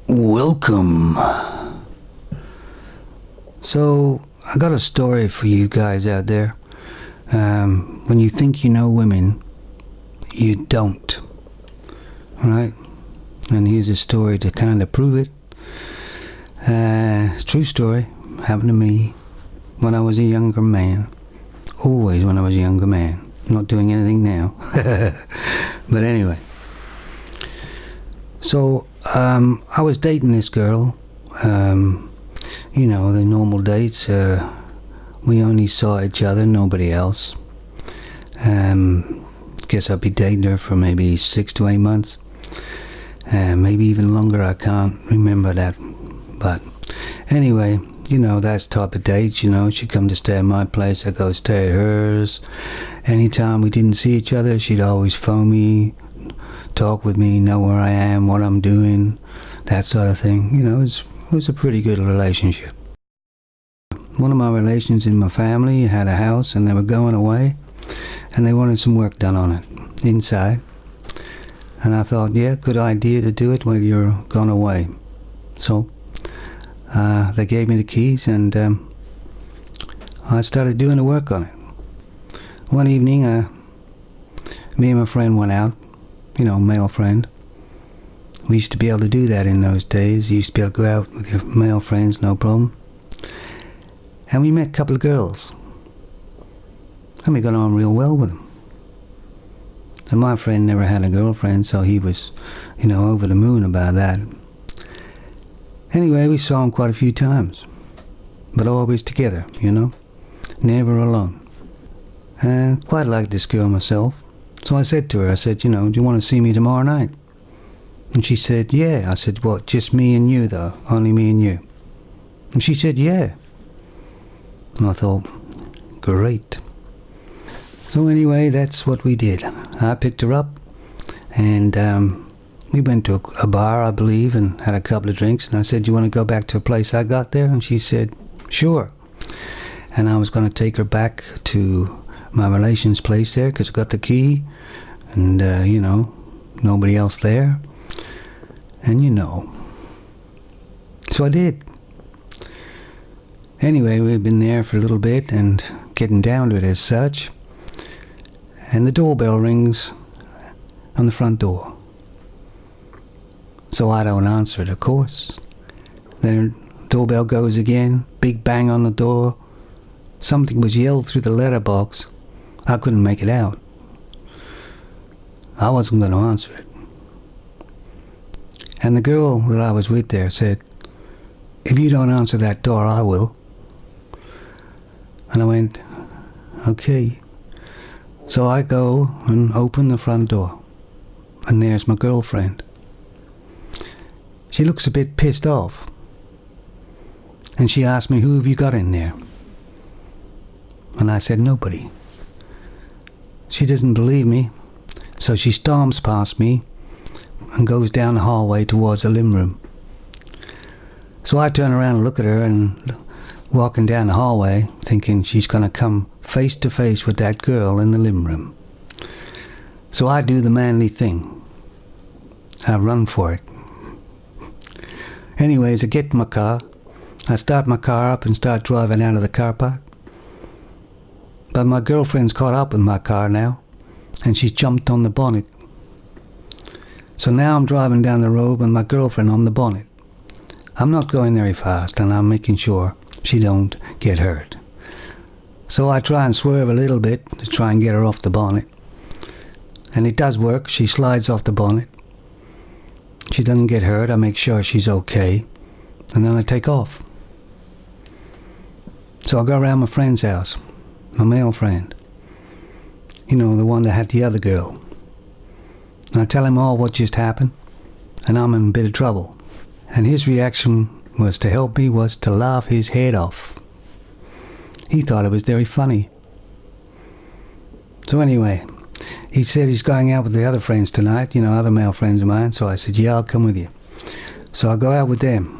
Welcome. So, I got a story for you guys out there. When you think you know women, you don't. Alright? And here's a story to kind of prove it. It's a true story. Happened to me when I was a younger man. Always when I was a younger man. Not doing anything now. But anyway. So, I was dating this girl. You know, the normal dates. We only saw each other, nobody else. Guess I'll be dating her for maybe 6 to 8 months. Maybe even longer, I can't remember that. But anyway, you know, that's type of dates, you know. She'd come to stay at my place, I'd go stay at hers. Anytime we didn't see each other, she'd always phone me, talk with me, know where I am, what I'm doing, that sort of thing. You know, it was a pretty good relationship. One of my relations in my family had a house and they were going away and they wanted some work done on it, inside. And I thought, yeah, good idea to do it while you're gone away. So they gave me the keys and I started doing the work on it. One evening, me and my friend went out, you know, male friend. We used to be able to do that in those days. You used to be able to go out with your male friends, no problem. And we met a couple of girls. And we got on real well with them. And my friend never had a girlfriend, so he was, you know, over the moon about that. Anyway, we saw him quite a few times. But always together, you know. Never alone. And quite liked this girl myself. So I said to her, I said, you know, do you want to see me tomorrow night? And she said, yeah. I said, what, just me and you though? Only me and you? And she said, yeah. And I thought, great. So anyway, that's what we did. I picked her up and we went to a bar, I believe, and had a couple of drinks. And I said, you want to go back to a place I got there? And she said, sure. And I was going to take her back to my relation's place there because I got the key and, you know, nobody else there. And you know. So I did. Anyway, we've been there for a little bit and getting down to it as such. And the doorbell rings on the front door. So I don't answer it, of course. Then the doorbell goes again, big bang on the door. Something was yelled through the letterbox. I couldn't make it out. I wasn't going to answer it. And the girl that I was with there said, if you don't answer that door, I will. And I went, okay. So I go and open the front door. And there's my girlfriend. She looks a bit pissed off. And she asked me, who have you got in there? And I said, nobody. She doesn't believe me. So she storms past me and goes down the hallway towards the living room. So I turn around and look at her and walking down the hallway thinking she's going to come face to face with that girl in the living room. So I do the manly thing. I run for it. Anyways, I get in my car. I start my car up and start driving out of the car park. But my girlfriend's caught up with my car now and she's jumped on the bonnet. So now I'm driving down the road with my girlfriend on the bonnet. I'm not going very fast and I'm making sure she don't get hurt. So I try and swerve a little bit to try and get her off the bonnet. And it does work. She slides off the bonnet. She doesn't get hurt. I make sure she's okay. And then I take off. So I go around my friend's house, my male friend. You know, the one that had the other girl. And I tell him all what just happened. And I'm in a bit of trouble. And his reaction was to help me was to laugh his head off. He thought it was very funny. So anyway, he said he's going out with the other friends tonight, you know, other male friends of mine. So I said, yeah, I'll come with you. So I go out with them.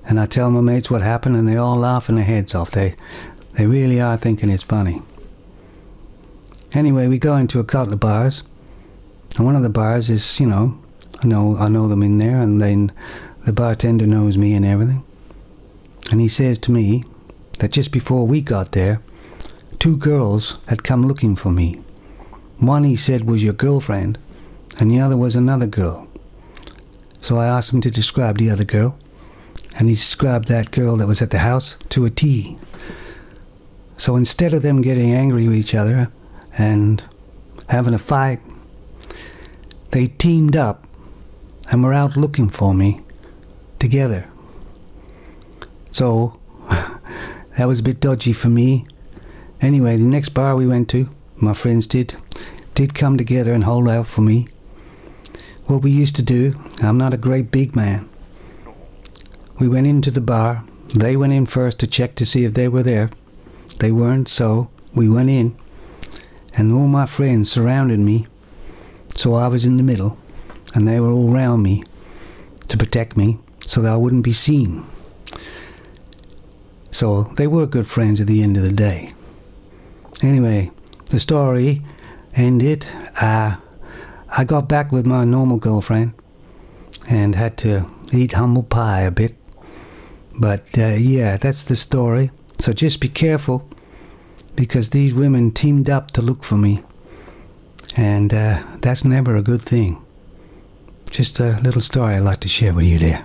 And I tell my mates what happened and they all laughing their heads off. They really are thinking it's funny. Anyway, we go into a couple of bars. And one of the bars is, you know, I know them in there, and then the bartender knows me and everything. And he says to me that just before we got there, 2 girls had come looking for me. One, he said, was your girlfriend, and the other was another girl. So I asked him to describe the other girl, and he described that girl that was at the house to a T. So instead of them getting angry with each other and having a fight, they teamed up and were out looking for me together. So that was a bit dodgy for me. Anyway, the next bar we went to, my friends did come together and hold out for me. What we used to do, I'm not a great big man. We went into the bar. They went in first to check to see if they were there. They weren't, so we went in. And all my friends surrounded me. So I was in the middle. And they were all around me to protect me so that I wouldn't be seen. So they were good friends at the end of the day. Anyway, the story ended. I got back with my normal girlfriend and had to eat humble pie a bit. But yeah, that's the story. So just be careful, because these women teamed up to look for me. And that's never a good thing. Just a little story I'd like to share with you there.